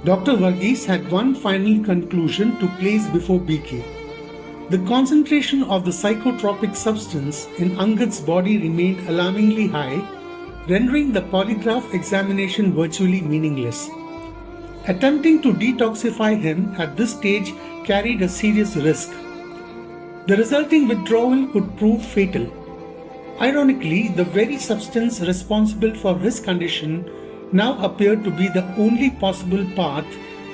Dr. Varghese had one final conclusion to place before BK. The concentration of the psychotropic substance in Angad's body remained alarmingly high, rendering the polygraph examination virtually meaningless. Attempting to detoxify him at this stage carried a serious risk. The resulting withdrawal could prove fatal. Ironically, the very substance responsible for his condition now appeared to be the only possible path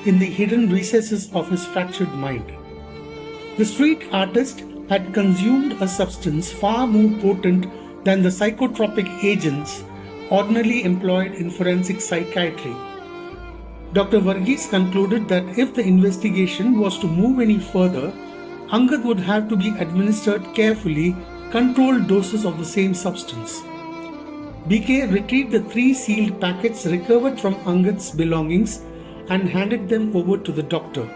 in the hidden recesses of his fractured mind. The street artist had consumed a substance far more potent than the psychotropic agents ordinarily employed in forensic psychiatry. Dr. Varghese concluded that if the investigation was to move any further, Angad would have to be administered carefully controlled doses of the same substance. BK retrieved the 3 sealed packets recovered from Angad's belongings and handed them over to the doctor.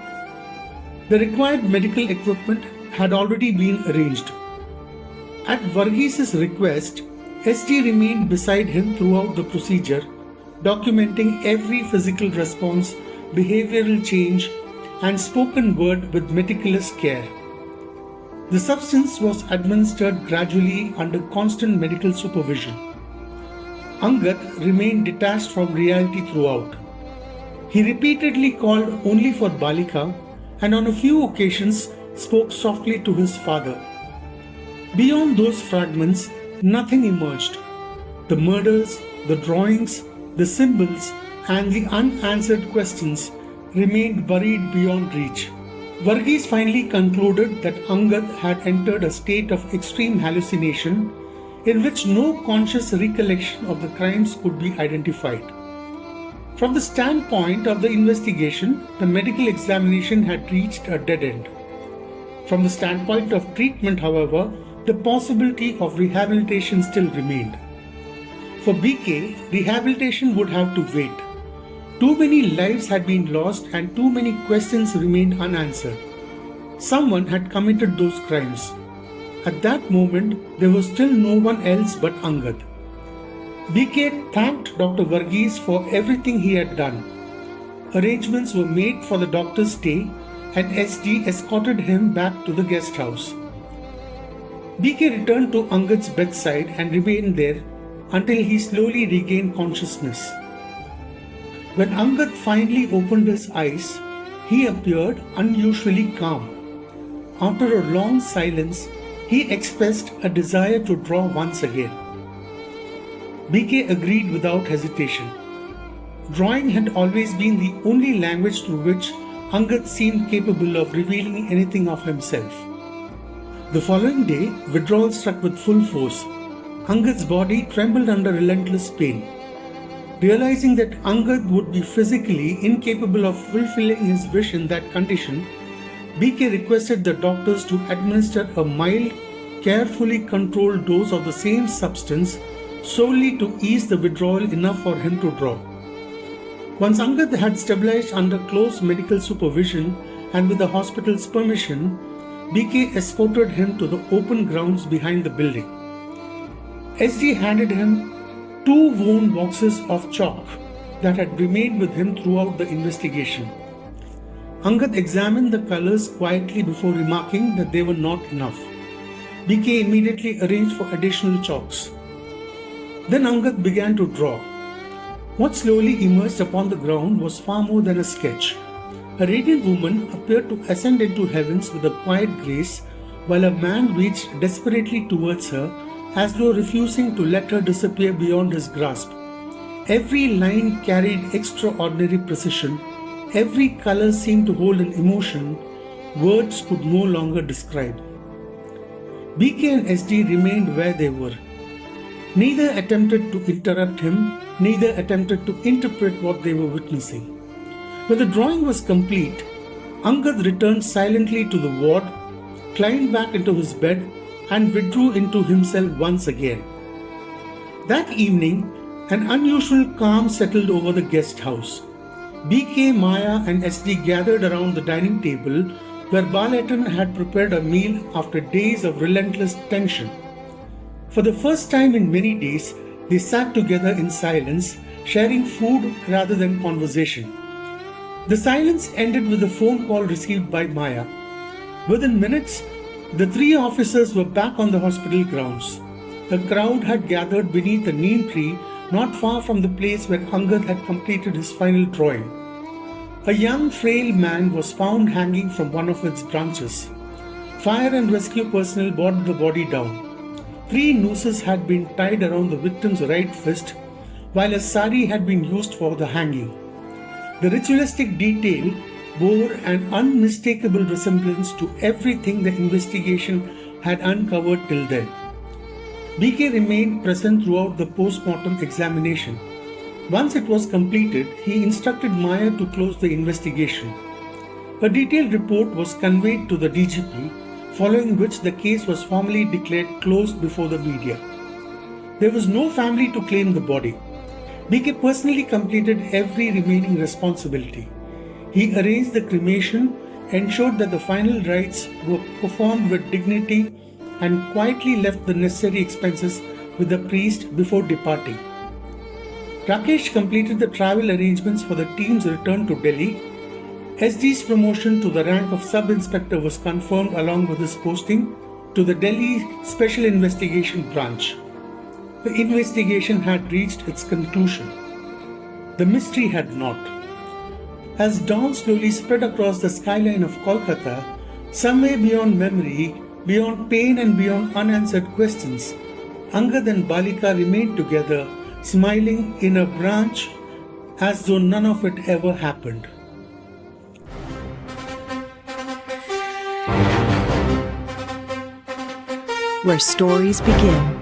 The required medical equipment had already been arranged. At Varghese's request, SD remained beside him throughout the procedure, documenting every physical response, behavioral change, and spoken word with meticulous care. The substance was administered gradually under constant medical supervision. Angad remained detached from reality throughout. He repeatedly called only for Balika and on a few occasions spoke softly to his father. Beyond those fragments, nothing emerged. The murders, the drawings, the symbols, and the unanswered questions remained buried beyond reach. Varghese finally concluded that Angad had entered a state of extreme hallucination in which no conscious recollection of the crimes could be identified. From the standpoint of the investigation, the medical examination had reached a dead end. From the standpoint of treatment, however, the possibility of rehabilitation still remained. For BK, rehabilitation would have to wait. Too many lives had been lost and too many questions remained unanswered. Someone had committed those crimes. At that moment, there was still no one else but Angad. BK thanked Dr. Varghese for everything he had done. Arrangements were made for the doctor's stay and SD escorted him back to the guest house. BK returned to Angad's bedside and remained there until he slowly regained consciousness. When Angad finally opened his eyes, he appeared unusually calm. After a long silence, he expressed a desire to draw once again. BK agreed without hesitation. Drawing had always been the only language through which Angad seemed capable of revealing anything of himself. The following day, withdrawal struck with full force. Angad's body trembled under relentless pain. Realizing that Angad would be physically incapable of fulfilling his wish in that condition, BK requested the doctors to administer a mild, carefully controlled dose of the same substance solely to ease the withdrawal enough for him to draw. Once Angad had stabilized under close medical supervision and with the hospital's permission, BK escorted him to the open grounds behind the building. SD handed him 2 worn boxes of chalk that had remained with him throughout the investigation. Angad examined the colors quietly before remarking that they were not enough. BK immediately arranged for additional chalks. Then Angad began to draw. What slowly emerged upon the ground was far more than a sketch. A radiant woman appeared to ascend into heavens with a quiet grace, while a man reached desperately towards her, as though refusing to let her disappear beyond his grasp. Every line carried extraordinary precision. Every color seemed to hold an emotion words could no longer describe. BK and SD remained where they were. Neither attempted to interrupt him, neither attempted to interpret what they were witnessing. When the drawing was complete, Angad returned silently to the ward, climbed back into his bed, and withdrew into himself once again. That evening, an unusual calm settled over the guest house. BK, Maya, and SD gathered around the dining table where Balaton had prepared a meal after days of relentless tension. For the first time in many days, they sat together in silence, sharing food rather than conversation. The silence ended with a phone call received by Maya. Within minutes, the three officers were back on the hospital grounds. A crowd had gathered beneath a neem tree not far from the place where Angad had completed his final drawing. A young, frail man was found hanging from one of its branches. Fire and rescue personnel brought the body down. 3 nooses had been tied around the victim's right fist, while a sari had been used for the hanging. The ritualistic detail bore an unmistakable resemblance to everything the investigation had uncovered till then. BK remained present throughout the post-mortem examination. Once it was completed, he instructed Maya to close the investigation. A detailed report was conveyed to the DGP, following which the case was formally declared closed before the media. There was no family to claim the body. BK personally completed every remaining responsibility. He arranged the cremation, ensured that the final rites were performed with dignity, and quietly left the necessary expenses with the priest before departing. Rakesh completed the travel arrangements for the team's return to Delhi. SD's promotion to the rank of sub-inspector was confirmed along with his posting to the Delhi Special Investigation Branch. The investigation had reached its conclusion. The mystery had not. As dawn slowly spread across the skyline of Kolkata, somewhere beyond memory, beyond pain and beyond unanswered questions, Angad and Balika remained together, smiling in a branch as though none of it ever happened. Where stories begin.